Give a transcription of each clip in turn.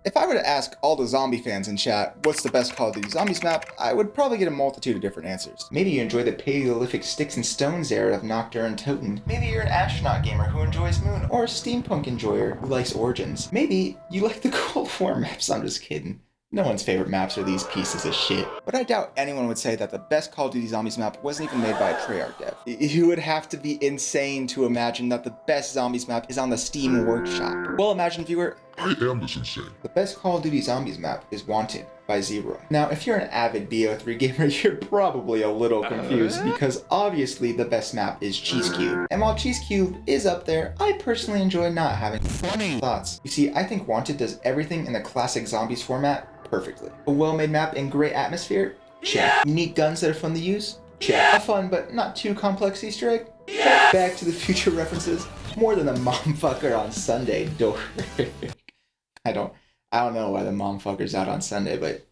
If I were to ask all the zombie fans in chat, what's the best Call of Duty Zombies map, I would probably get a multitude of different answers. Maybe you enjoy the Paleolithic sticks and stones era of Nocturne and Toten. Maybe you're an astronaut gamer who enjoys Moon, or a steampunk enjoyer who likes Origins. Maybe you like the Cold War maps, I'm just kidding. No one's favorite maps are these pieces of shit. But I doubt anyone would say that the best Call of Duty Zombies map wasn't even made by a Treyarch dev. You would have to be insane to imagine that the best Zombies map is on the Steam Workshop. Well, imagine viewer, I am this insane. the best Call of Duty Zombies map is Wanted by Zero. Now, if you're an avid BO3 gamer, you're probably a little confused because obviously the best map is Cheese Cube. And while Cheese Cube is up there, I personally enjoy not having funny thoughts. You see, I think Wanted does everything in the classic Zombies format perfectly. A well-made map and great atmosphere? Check. Yeah. Unique guns that are fun to use? Check. Yeah. A fun but not too complex Easter egg? Yeah. Back to the Future references? More than a momfucker on Sunday, door. I don't know why the momfucker's out on Sunday, but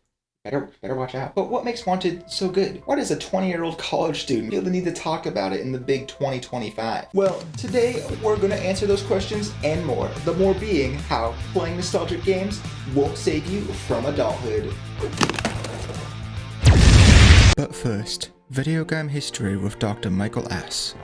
better watch out. But what makes Wanted so good? Why does a 20-year-old college student feel the need to talk about it in the big 2025? Well, today we're gonna answer those questions and more. The more being how playing nostalgic games won't save you from adulthood. But first, video game history with Dr. Michael S.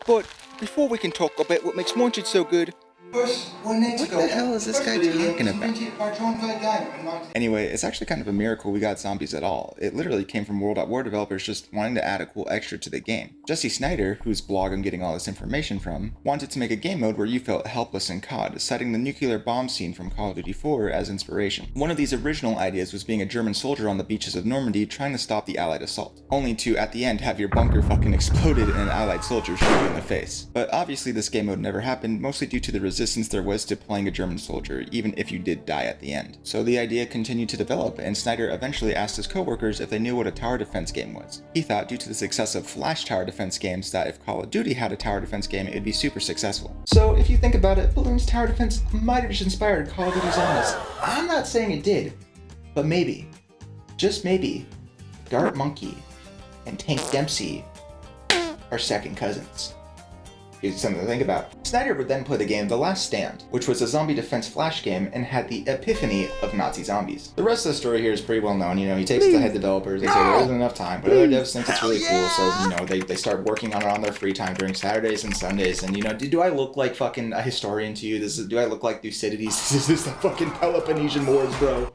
But before we can talk about what makes Wanted so good, first, what the hell is this guy talking about? Anyway, it's actually kind of a miracle we got zombies at all. It literally came from World at War developers just wanting to add a cool extra to the game. Jesse Snyder, whose blog I'm getting all this information from, wanted to make a game mode where you felt helpless in CoD, citing the nuclear bomb scene from Call of Duty 4 as inspiration. One of these original ideas was being a German soldier on the beaches of Normandy trying to stop the Allied assault, only to, at the end, have your bunker fucking exploded and an Allied soldier shoot you in the face. But obviously this game mode never happened, mostly due to the resistance there was to playing a German soldier, even if you did die at the end. So the idea continued to develop, and Snyder eventually asked his coworkers if they knew what a tower defense game was. He thought, due to the success of Flash tower defense games, that if Call of Duty had a tower defense game, it would be super successful. So if you think about it, Balloon's tower defense might have just inspired Call of Duty Zombies. I'm not saying it did, but maybe, just maybe, Dart Monkey and Tank Dempsey are second cousins. Here's something to think about. Snyder would then play the game The Last Stand, which was a zombie defense flash game and had the epiphany of Nazi zombies. The rest of the story here is pretty well known. You know, he takes the head developers, they say there isn't enough time, but other devs think it's really cool, so, you know, they start working on it on their free time during Saturdays and Sundays, and, you know, do I look like fucking a historian to you? Do I look like Thucydides? This is the fucking Peloponnesian Wars, bro.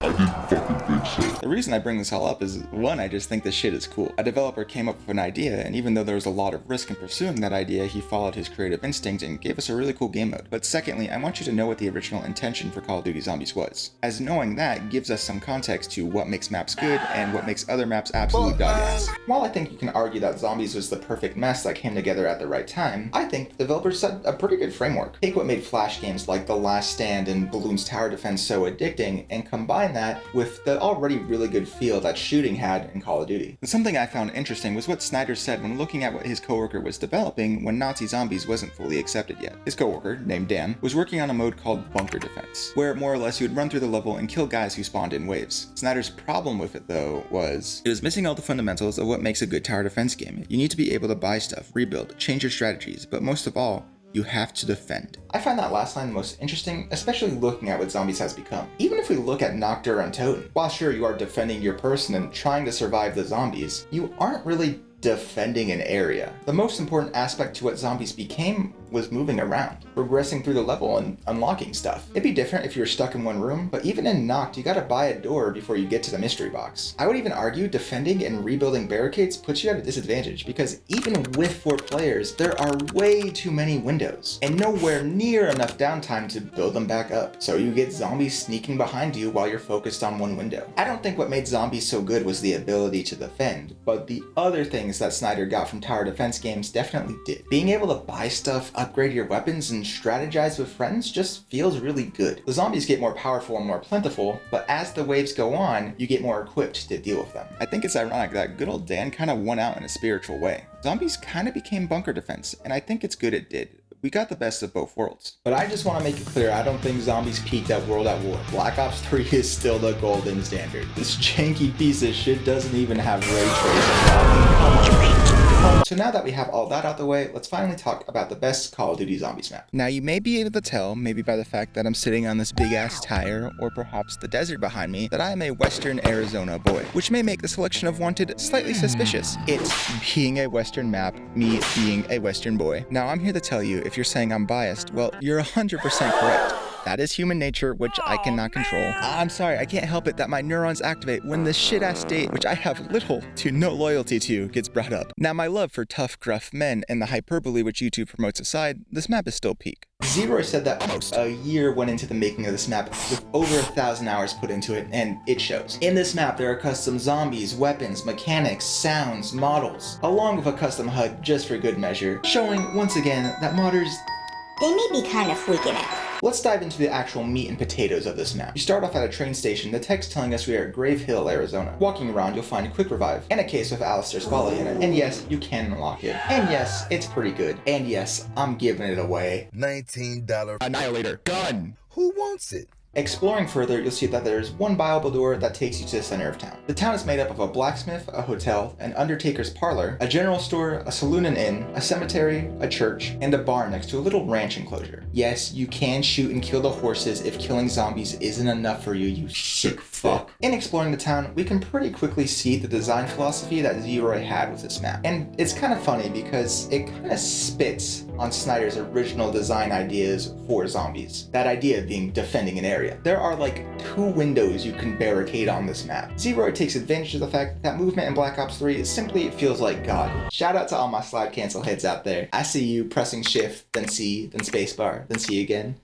I didn't fucking think so. The reason I bring this all up is, one, I just think this shit is cool. A developer came up with an idea, and even though there was a lot of risk in pursuing that idea, he followed his creative instinct and gave us a really cool game mode. But secondly, I want you to know what the original intention for Call of Duty Zombies was, as knowing that gives us some context to what makes maps good and what makes other maps absolute dog ass. While I think you can argue that Zombies was the perfect mess that came together at the right time, I think the developers set a pretty good framework. Take what made Flash games like The Last Stand and Balloon's Tower Defense so addicting, and combine that with the already really good feel that shooting had in Call of Duty. And something I found interesting was what Snyder said when looking at what his coworker was developing when Nazi Zombies wasn't fully accepted yet. His coworker, named Dan, was working on a mode called Bunker Defense, where more or less you would run through the level and kill guys who spawned in waves. Snyder's problem with it though was, it was missing all the fundamentals of what makes a good tower defense game. You need to be able to buy stuff, rebuild, change your strategies, but most of all, you have to defend. I find that last line the most interesting, especially looking at what Zombies has become. Even if we look at Nocturne and Toten, while sure you are defending your person and trying to survive the zombies, you aren't really defending an area. The most important aspect to what Zombies became was moving around, progressing through the level and unlocking stuff. It'd be different if you were stuck in one room, but even in Noct, you gotta buy a door before you get to the mystery box. I would even argue defending and rebuilding barricades puts you at a disadvantage, because even with 4 players, there are way too many windows, and nowhere near enough downtime to build them back up. So you get zombies sneaking behind you while you're focused on one window. I don't think what made Zombies so good was the ability to defend, but the other things that Snyder got from tower defense games definitely did. Being able to buy stuff, upgrade your weapons, and strategize with friends just feels really good. The zombies get more powerful and more plentiful, but as the waves go on, you get more equipped to deal with them. I think it's ironic that good old Dan kind of won out in a spiritual way. Zombies kind of became bunker defense, and I think it's good it did. We got the best of both worlds. But I just want to make it clear, I don't think Zombies peaked at World at War. Black Ops 3 is still the golden standard. This janky piece of shit doesn't even have ray tracing. So now that we have all that out the way, let's finally talk about the best Call of Duty Zombies map. Now you may be able to tell, maybe by the fact that I'm sitting on this big ass tire, or perhaps the desert behind me, that I am a Western Arizona boy, which may make the selection of Wanted slightly suspicious. It's being a Western map, me being a Western boy. Now I'm here to tell you, if you're saying I'm biased, well, you're 100% correct. That is human nature, which I cannot control. I'm sorry, I can't help it that my neurons activate when this shit-ass state, which I have little to no loyalty to, gets brought up. Now my love for tough, gruff men and the hyperbole which YouTube promotes aside, this map is still peak. Zero said that almost a year went into the making of this map, with over 1,000 hours put into it, and it shows. In this map, there are custom zombies, weapons, mechanics, sounds, models, along with a custom HUD just for good measure, showing once again that modders, they may be kind of freaking out. Let's dive into the actual meat and potatoes of this map. You start off at a train station, the text telling us we are at Grave Hill, Arizona. Walking around, you'll find Quick Revive, and a case with Alistair's Folly in it. And yes, you can unlock it. And yes, it's pretty good. And yes, I'm giving it away. $19 Annihilator gun! Who wants it? Exploring further, you'll see that there's one buyable door that takes you to the center of town. The town is made up of a blacksmith, a hotel, an undertaker's parlor, a general store, a saloon and inn, a cemetery, a church, and a barn next to a little ranch enclosure. Yes, you can shoot and kill the horses if killing zombies isn't enough for you, you sick fuck. In exploring the town, we can pretty quickly see the design philosophy that Zeroy had with this map. And it's kind of funny because it kind of spits on Snyder's original design ideas for zombies. That idea being defending an area. There are like 2 windows you can barricade on this map. Zeroy takes advantage of the fact that movement in Black Ops 3 simply feels like God. Shout out to all my slide cancel heads out there. I see you pressing shift, then C, then spacebar, then C again.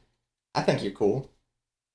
I think you're cool.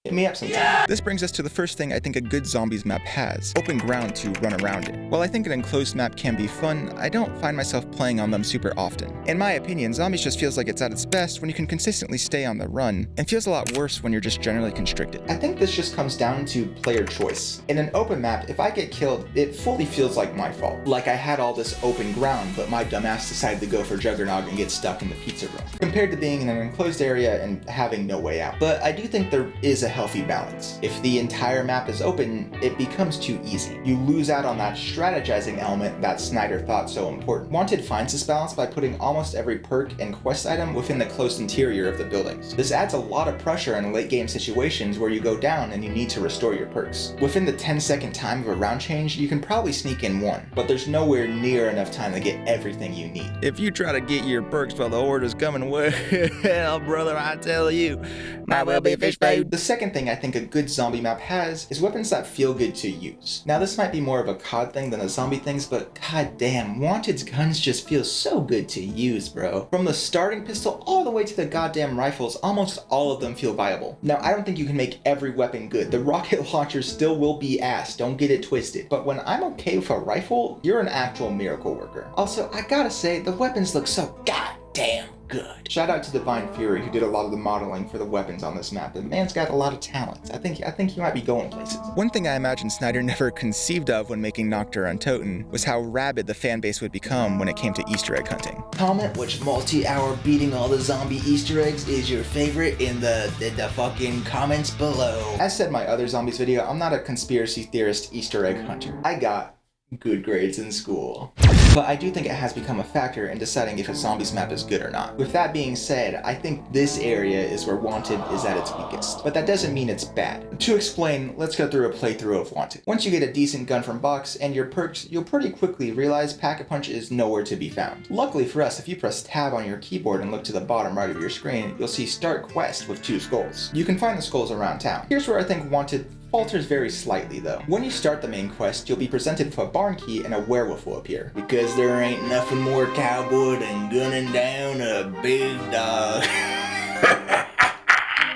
Hit me up sometime. This brings us to the first thing I think a good zombies map has: open ground to run around it. While I think an enclosed map can be fun, I don't find myself playing on them super often. In my opinion, zombies just feels like it's at its best when you can consistently stay on the run, and feels a lot worse when you're just generally constricted. I think this just comes down to player choice. In an open map, if I get killed, it fully feels like my fault. Like I had all this open ground, but my dumbass decided to go for Juggernog and get stuck in the pizza room, compared to being in an enclosed area and having no way out. But I do think there is a healthy balance. If the entire map is open, it becomes too easy. You lose out on that strategizing element that Snyder thought so important. Wanted finds this balance by putting almost every perk and quest item within the close interior of the buildings. This adds a lot of pressure in late game situations where you go down and you need to restore your perks. Within the 10-second time of a round change, you can probably sneak in one, but there's nowhere near enough time to get everything you need. If you try to get your perks while the order's coming, well, brother, I tell you, might well be fish food. The second thing I think a good zombie map has is weapons that feel good to use. Now this might be more of a CoD thing than a zombie things, but god damn, Wanted's guns just feel so good to use, bro. From the starting pistol all the way to the goddamn rifles, almost all of them feel viable. Now I don't think you can make every weapon good. The rocket launcher still will be ass, don't get it twisted. But when I'm okay with a rifle, you're an actual miracle worker. Also, I gotta say, the weapons look so goddamn good. Shout out to Divine Fury, who did a lot of the modeling for the weapons on this map. The man's got a lot of talent. I think he might be going places. One thing I imagine Snyder never conceived of when making Nocturne Untoten was how rabid the fan base would become when it came to Easter egg hunting. Comment which multi-hour beating all the zombie Easter eggs is your favorite in the fucking comments below. As said in my other zombies video, I'm not a conspiracy theorist Easter egg hunter. I got good grades in school. But I do think it has become a factor in deciding if a zombies map is good or not. With that being said, I think this area is where Wanted is at its weakest. But that doesn't mean it's bad. To explain, let's go through a playthrough of Wanted. Once you get a decent gun from box and your perks, you'll pretty quickly realize Pack-a-Punch is nowhere to be found. Luckily for us, if you press tab on your keyboard and look to the bottom right of your screen, you'll see Start Quest with 2 skulls. You can find the skulls around town. Here's where I think Wanted falters very slightly though. When you start the main quest, you'll be presented with a barn key and a werewolf will appear. Because there ain't nothing more cowboy than gunning down a big dog.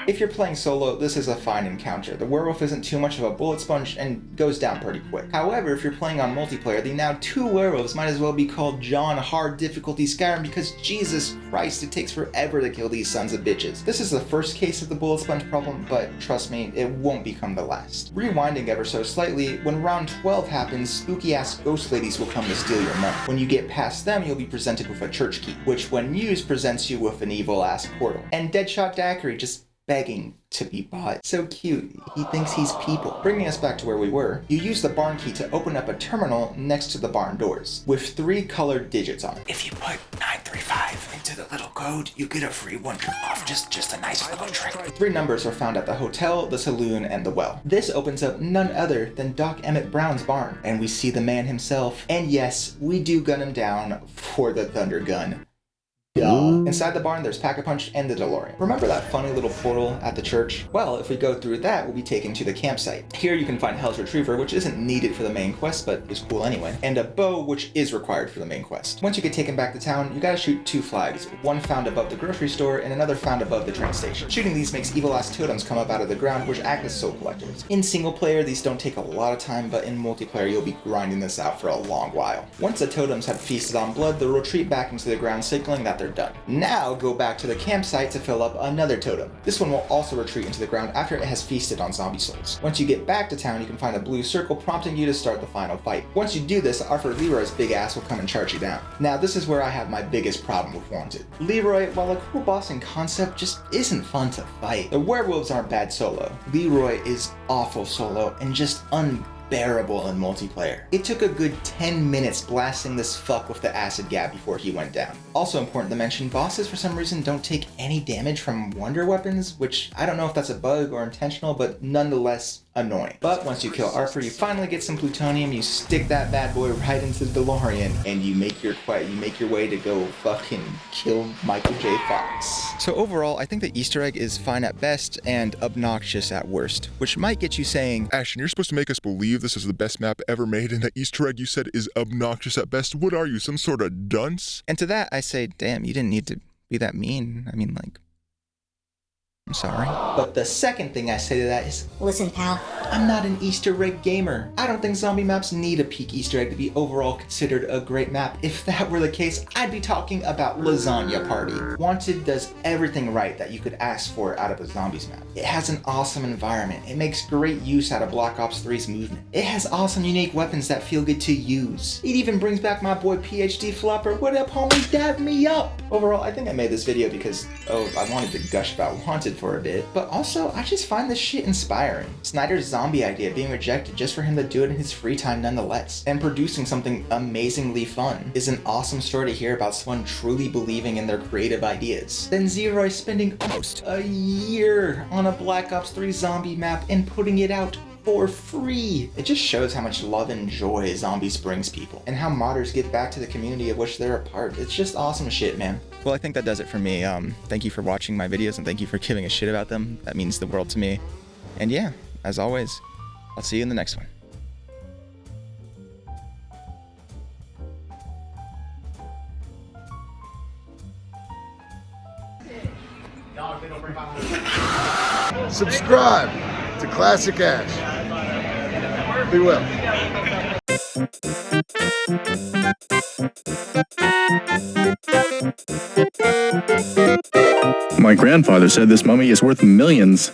If you're playing solo, this is a fine encounter. The werewolf isn't too much of a bullet sponge and goes down pretty quick. However, if you're playing on multiplayer, the now 2 werewolves might as well be called John Hard Difficulty Skyrim because Jesus Christ, it takes forever to kill these sons of bitches. This is the first case of the bullet sponge problem, but trust me, it won't become the last. Rewinding ever so slightly, when round 12 happens, spooky ass ghost ladies will come to steal your money. When you get past them, you'll be presented with a church key, which when used presents you with an evil ass portal. And Deadshot Daiquiri just begging to be bought. So cute. He thinks he's people. Bringing us back to where we were, you use the barn key to open up a terminal next to the barn doors with 3 colored digits on it. If you put 935 into the little code, you get a free 1 trip off. Just a nice little trick. 3 numbers are found at the hotel, the saloon, and the well. This opens up none other than Doc Emmett Brown's barn, and we see the man himself. And yes, we do gun him down for the Thunder Gun. Inside the barn, there's Pack-a-Punch and the DeLorean. Remember that funny little portal at the church? Well, if we go through that, we'll be taken to the campsite. Here you can find Hell's Retriever, which isn't needed for the main quest, but is cool anyway, and a bow, which is required for the main quest. Once you get taken back to town, you gotta shoot 2 flags, one found above the grocery store and another found above the train station. Shooting these makes evil-ass totems come up out of the ground, which act as soul collectors. In single player, these don't take a lot of time, but in multiplayer, you'll be grinding this out for a long while. Once the totems have feasted on blood, they'll retreat back into the ground, signaling that they're done. Now go back to the campsite to fill up another totem. This one will also retreat into the ground after it has feasted on zombie souls. Once you get back to town, you can find a blue circle prompting you to start the final fight. Once you do this, Arthur Leroy's big ass will come and charge you down. Now this is where I have my biggest problem with Wanted. Leroy, while a cool boss in concept, just isn't fun to fight. The werewolves aren't bad solo. Leroy is awful solo and just unbearable in multiplayer. It took a good 10 minutes blasting this fuck with the acid gap before he went down. Also important to mention, bosses for some reason don't take any damage from wonder weapons, which I don't know if that's a bug or intentional, but nonetheless annoying. But once you kill Arthur, you finally get some plutonium, you stick that bad boy right into the DeLorean, and you make your way to go fucking kill Michael J. Fox. So overall, I think the Easter egg is fine at best and obnoxious at worst, which might get you saying, Ashton, you're supposed to make us believe this is the best map ever made, and the Easter egg you said is obnoxious at best. What are you, some sort of dunce? And to that I say, damn, you didn't need to be that mean. I mean, like, I'm sorry. But the second thing I say to that is, Listen, pal. I'm not an Easter egg gamer. I don't think zombie maps need a peak Easter egg to be overall considered a great map. If that were the case, I'd be talking about Lasagna Party. Wanted does everything right that you could ask for out of a zombies map. It has an awesome environment. It makes great use out of Black Ops 3's movement. It has awesome unique weapons that feel good to use. It even brings back my boy PhD Flopper. What up, homie? Dab me up! Overall, I think I made this video because, I wanted to gush about Wanted for a bit, but also I just find this shit inspiring. Snyder's zombie idea being rejected just for him to do it in his free time nonetheless, and producing something amazingly fun is an awesome story to hear about someone truly believing in their creative ideas. Then Zeroy spending almost a year on a Black Ops 3 zombie map and putting it out for free. It just shows how much love and joy zombies brings people, and how modders give back to the community of which they're a part. It's just awesome shit, man. Well, I think that does it for me. Thank you for watching my videos, and thank you for giving a shit about them. That means the world to me. And yeah, as always, I'll see you in the next one. Subscribe to Classic Ash. Be well. My grandfather said this mummy is worth millions.